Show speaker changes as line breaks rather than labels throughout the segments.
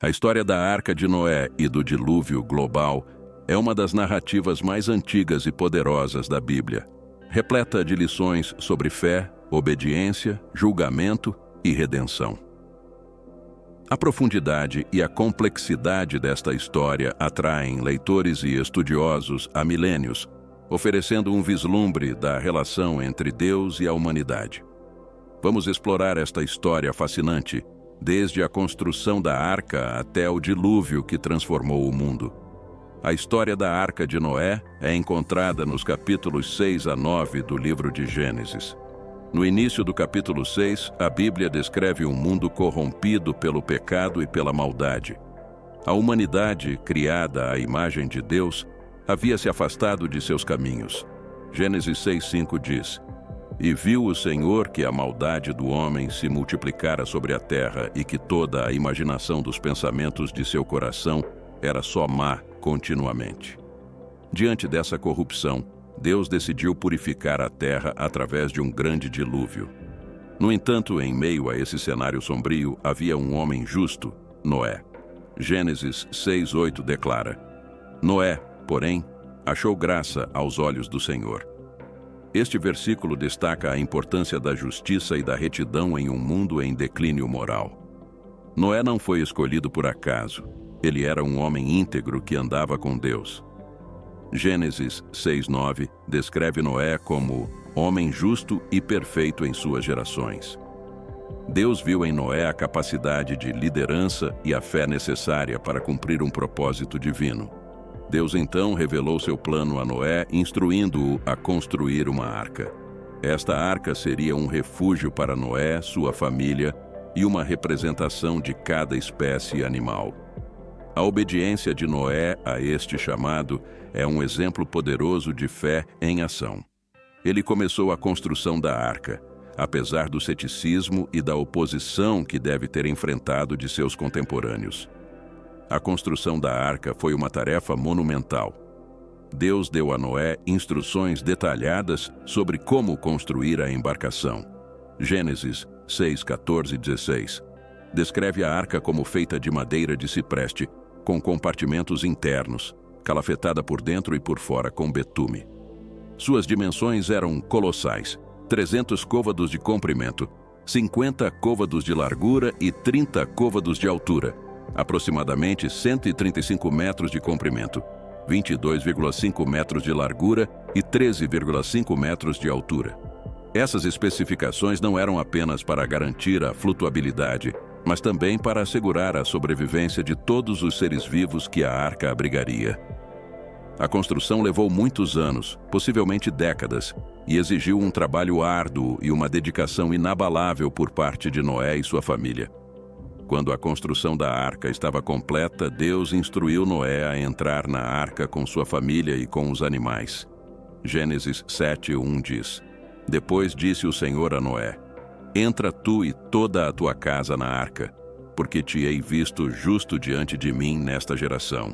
A história da Arca de Noé e do dilúvio global é uma das narrativas mais antigas e poderosas da Bíblia, repleta de lições sobre fé, obediência, julgamento e redenção. A profundidade e a complexidade desta história atraem leitores e estudiosos há milênios, oferecendo um vislumbre da relação entre Deus e a humanidade. Vamos explorar esta história fascinante, desde a construção da Arca até o dilúvio que transformou o mundo. A história da Arca de Noé é encontrada nos capítulos 6 a 9 do livro de Gênesis. No início do capítulo 6, a Bíblia descreve um mundo corrompido pelo pecado e pela maldade. A humanidade, criada à imagem de Deus, havia se afastado de seus caminhos. Gênesis 6:5 diz: "E viu o Senhor que a maldade do homem se multiplicara sobre a terra e que toda a imaginação dos pensamentos de seu coração era só má continuamente." Diante dessa corrupção, Deus decidiu purificar a terra através de um grande dilúvio. No entanto, em meio a esse cenário sombrio, havia um homem justo, Noé. Gênesis 6:8 declara: "Noé, porém, achou graça aos olhos do Senhor." Este versículo destaca a importância da justiça e da retidão em um mundo em declínio moral. Noé não foi escolhido por acaso. Ele era um homem íntegro que andava com Deus. Gênesis 6:9 descreve Noé como homem justo e perfeito em suas gerações. Deus viu em Noé a capacidade de liderança e a fé necessária para cumprir um propósito divino. Deus então revelou seu plano a Noé, instruindo-o a construir uma arca. Esta arca seria um refúgio para Noé, sua família e uma representação de cada espécie animal. A obediência de Noé a este chamado é um exemplo poderoso de fé em ação. Ele começou a construção da arca, apesar do ceticismo e da oposição que deve ter enfrentado de seus contemporâneos. A construção da arca foi uma tarefa monumental. Deus deu a Noé instruções detalhadas sobre como construir a embarcação. Gênesis 6:14 e 16 descreve a arca como feita de madeira de cipreste, com compartimentos internos, calafetada por dentro e por fora com betume. Suas dimensões eram colossais: 300 côvados de comprimento, 50 côvados de largura e 30 côvados de altura, aproximadamente 135 metros de comprimento, 22,5 metros de largura e 13,5 metros de altura. Essas especificações não eram apenas para garantir a flutuabilidade, mas também para assegurar a sobrevivência de todos os seres vivos que a arca abrigaria. A construção levou muitos anos, possivelmente décadas, e exigiu um trabalho árduo e uma dedicação inabalável por parte de Noé e sua família. Quando a construção da arca estava completa, Deus instruiu Noé a entrar na arca com sua família e com os animais. Gênesis 7:1 diz: "Depois disse o Senhor a Noé: Entra tu e toda a tua casa na arca, porque te hei visto justo diante de mim nesta geração."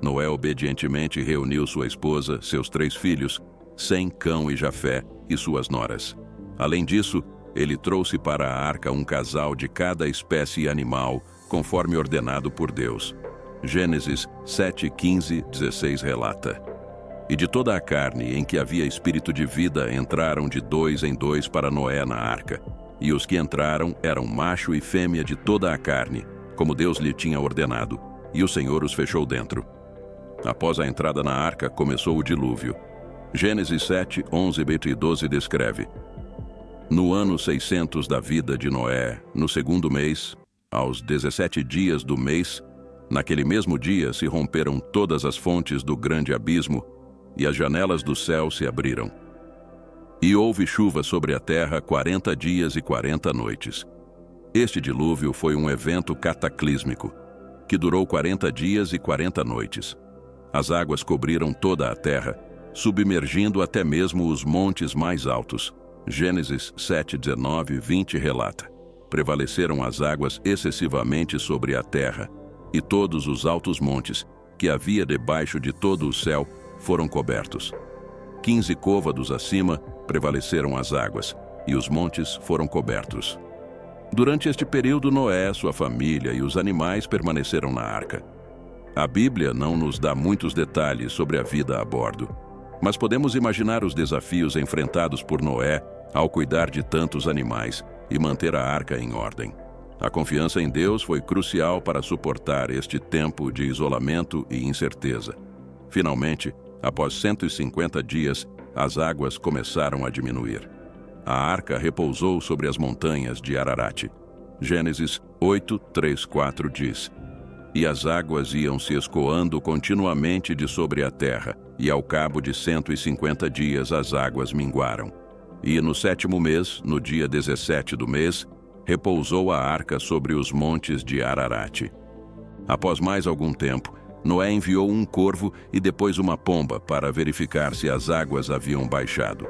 Noé obedientemente reuniu sua esposa, seus 3 filhos, Sem, Cão e Jafé, e suas noras. Além disso, ele trouxe para a arca um casal de cada espécie animal, conforme ordenado por Deus. Gênesis 7:15-16 relata: "E de toda a carne em que havia espírito de vida entraram de 2 em 2 para Noé na arca. E os que entraram eram macho e fêmea de toda a carne, como Deus lhe tinha ordenado, e o Senhor os fechou dentro." Após a entrada na arca, começou o dilúvio. Gênesis 7:11-12 descreve: "No ano 600 da vida de Noé, no 2º mês, aos 17 dias do mês, naquele mesmo dia se romperam todas as fontes do grande abismo, e as janelas do céu se abriram. E houve chuva sobre a terra 40 dias e 40 noites. Este dilúvio foi um evento cataclísmico, que durou 40 dias e 40 noites. As águas cobriram toda a terra, submergindo até mesmo os montes mais altos." Gênesis 7:19-20 relata: "Prevaleceram as águas excessivamente sobre a terra, e todos os altos montes, que havia debaixo de todo o céu, foram cobertos. 15 côvados acima prevaleceram as águas, e os montes foram cobertos." Durante este período, Noé, sua família e os animais permaneceram na arca. A Bíblia não nos dá muitos detalhes sobre a vida a bordo, mas podemos imaginar os desafios enfrentados por Noé ao cuidar de tantos animais e manter a arca em ordem. A confiança em Deus foi crucial para suportar este tempo de isolamento e incerteza. Finalmente, após 150 dias, as águas começaram a diminuir. A arca repousou sobre as montanhas de Ararat. Gênesis 8, 3, 4 diz: E as águas iam se escoando continuamente de sobre a terra, e ao cabo de 150 dias as águas minguaram. E no 7º mês, no dia 17 do mês, repousou a arca sobre os montes de Ararat. Após mais algum tempo, Noé enviou um corvo e depois uma pomba para verificar se as águas haviam baixado.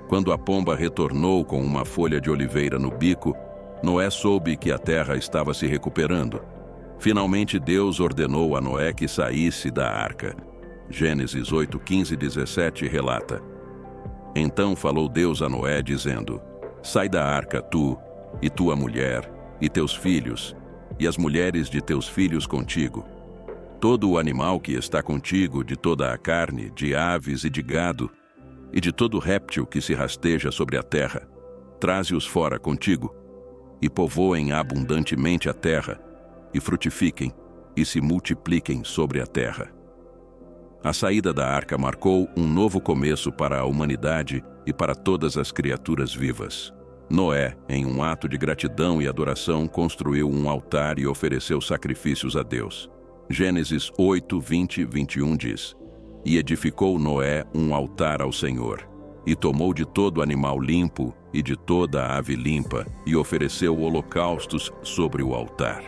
Quando a pomba retornou com uma folha de oliveira no bico, Noé soube que a terra estava se recuperando. Finalmente Deus ordenou a Noé que saísse da arca. Gênesis 8, 15 e 17 relata: Então falou Deus a Noé, dizendo: Sai da arca tu, e tua mulher, e teus filhos, e as mulheres de teus filhos contigo. Todo o animal que está contigo, de toda a carne, de aves e de gado, e de todo réptil que se rasteja sobre a terra, traze-os fora contigo, e povoem abundantemente a terra, e frutifiquem, e se multipliquem sobre a terra. A saída da arca marcou um novo começo para a humanidade e para todas as criaturas vivas. Noé, em um ato de gratidão e adoração, construiu um altar e ofereceu sacrifícios a Deus. Gênesis 8, 20 e 21 diz: E edificou Noé um altar ao Senhor, e tomou de todo animal limpo e de toda ave limpa, e ofereceu holocaustos sobre o altar.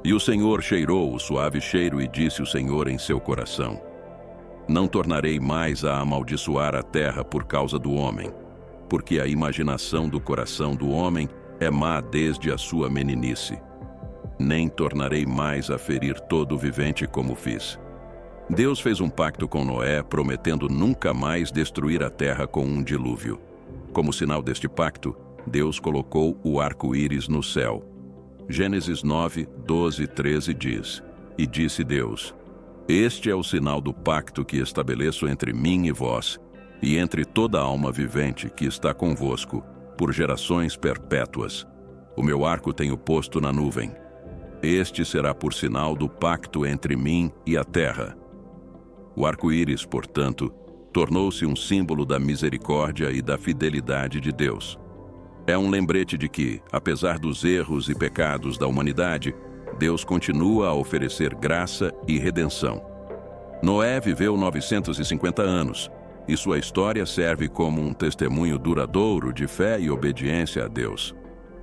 E o Senhor cheirou o suave cheiro, e disse o Senhor em seu coração: Não tornarei mais a amaldiçoar a terra por causa do homem, porque a imaginação do coração do homem é má desde a sua meninice. Nem tornarei mais a ferir todo o vivente como fiz. Deus fez um pacto com Noé, prometendo nunca mais destruir a terra com um dilúvio. Como sinal deste pacto, Deus colocou o arco-íris no céu. Gênesis 9, 12 e 13 diz: E disse Deus: Este é o sinal do pacto que estabeleço entre mim e vós, e entre toda alma vivente que está convosco, por gerações perpétuas. O meu arco tenho posto na nuvem. Este será por sinal do pacto entre mim e a terra. O arco-íris, portanto, tornou-se um símbolo da misericórdia e da fidelidade de Deus. É um lembrete de que, apesar dos erros e pecados da humanidade, Deus continua a oferecer graça e redenção. Noé viveu 950 anos, e sua história serve como um testemunho duradouro de fé e obediência a Deus.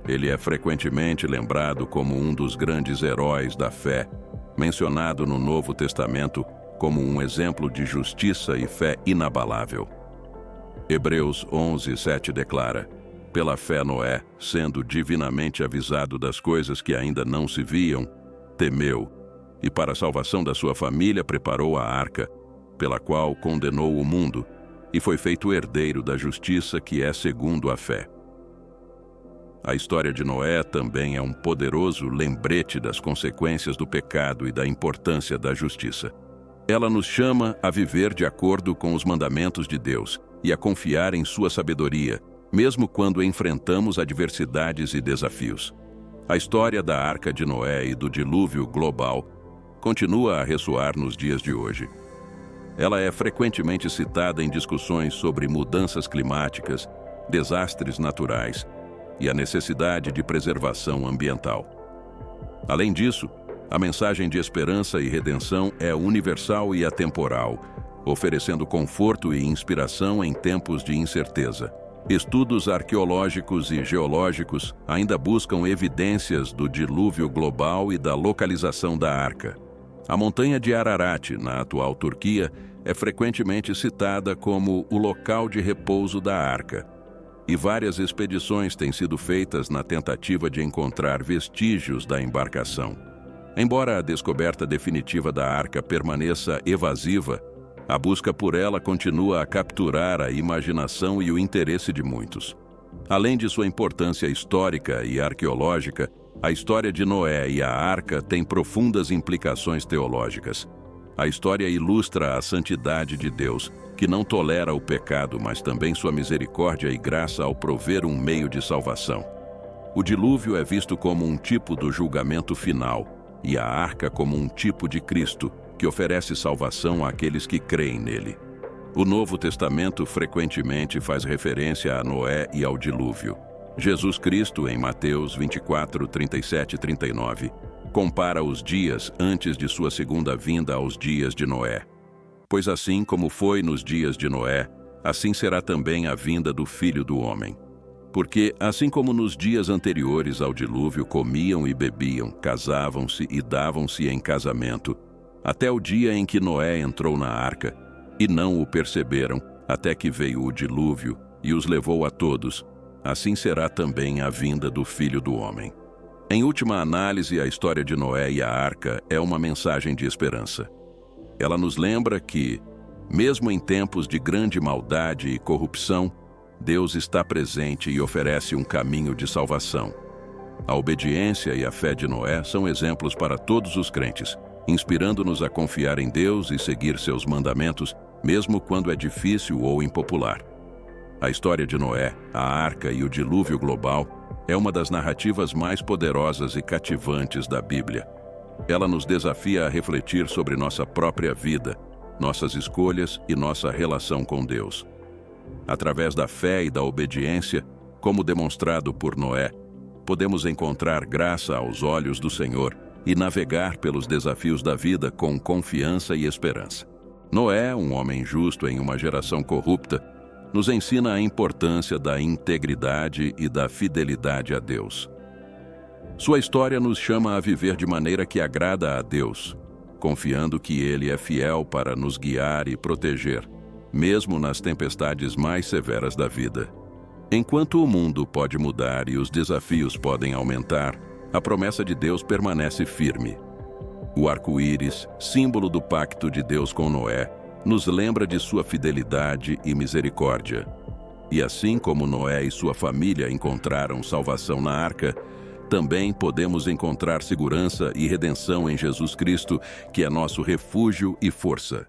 Ele é frequentemente lembrado como um dos grandes heróis da fé, mencionado no Novo Testamento como um exemplo de justiça e fé inabalável. Hebreus 11, 7 declara: Pela fé Noé, sendo divinamente avisado das coisas que ainda não se viam, temeu, e para a salvação da sua família preparou a arca, pela qual condenou o mundo, e foi feito herdeiro da justiça que é segundo a fé. A história de Noé também é um poderoso lembrete das consequências do pecado e da importância da justiça. Ela nos chama a viver de acordo com os mandamentos de Deus e a confiar em sua sabedoria, mesmo quando enfrentamos adversidades e desafios. A história da Arca de Noé e do dilúvio global continua a ressoar nos dias de hoje. Ela é frequentemente citada em discussões sobre mudanças climáticas, desastres naturais e a necessidade de preservação ambiental. Além disso, a mensagem de esperança e redenção é universal e atemporal, oferecendo conforto e inspiração em tempos de incerteza. Estudos arqueológicos e geológicos ainda buscam evidências do dilúvio global e da localização da arca. A montanha de Ararat, na atual Turquia, é frequentemente citada como o local de repouso da arca, e várias expedições têm sido feitas na tentativa de encontrar vestígios da embarcação. Embora a descoberta definitiva da arca permaneça evasiva, a busca por ela continua a capturar a imaginação e o interesse de muitos. Além de sua importância histórica e arqueológica, a história de Noé e a Arca tem profundas implicações teológicas. A história ilustra a santidade de Deus, que não tolera o pecado, mas também sua misericórdia e graça ao prover um meio de salvação. O dilúvio é visto como um tipo do julgamento final, e a Arca como um tipo de Cristo, que oferece salvação àqueles que creem nele. O Novo Testamento frequentemente faz referência a Noé e ao dilúvio. Jesus Cristo, em Mateus 24, 37 e 39, compara os dias antes de sua segunda vinda aos dias de Noé. Pois assim como foi nos dias de Noé, assim será também a vinda do Filho do Homem. Porque, assim como nos dias anteriores ao dilúvio comiam e bebiam, casavam-se e davam-se em casamento, até o dia em que Noé entrou na arca, e não o perceberam, até que veio o dilúvio e os levou a todos, assim será também a vinda do Filho do Homem. Em última análise, a história de Noé e a Arca é uma mensagem de esperança. Ela nos lembra que, mesmo em tempos de grande maldade e corrupção, Deus está presente e oferece um caminho de salvação. A obediência e a fé de Noé são exemplos para todos os crentes, inspirando-nos a confiar em Deus e seguir seus mandamentos, mesmo quando é difícil ou impopular. A história de Noé, a Arca e o dilúvio global é uma das narrativas mais poderosas e cativantes da Bíblia. Ela nos desafia a refletir sobre nossa própria vida, nossas escolhas e nossa relação com Deus. Através da fé e da obediência, como demonstrado por Noé, podemos encontrar graça aos olhos do Senhor e navegar pelos desafios da vida com confiança e esperança. Noé, um homem justo em uma geração corrupta, nos ensina a importância da integridade e da fidelidade a Deus. Sua história nos chama a viver de maneira que agrada a Deus, confiando que Ele é fiel para nos guiar e proteger, mesmo nas tempestades mais severas da vida. Enquanto o mundo pode mudar e os desafios podem aumentar, a promessa de Deus permanece firme. O arco-íris, símbolo do pacto de Deus com Noé, nos lembra de sua fidelidade e misericórdia. E assim como Noé e sua família encontraram salvação na arca, também podemos encontrar segurança e redenção em Jesus Cristo, que é nosso refúgio e força.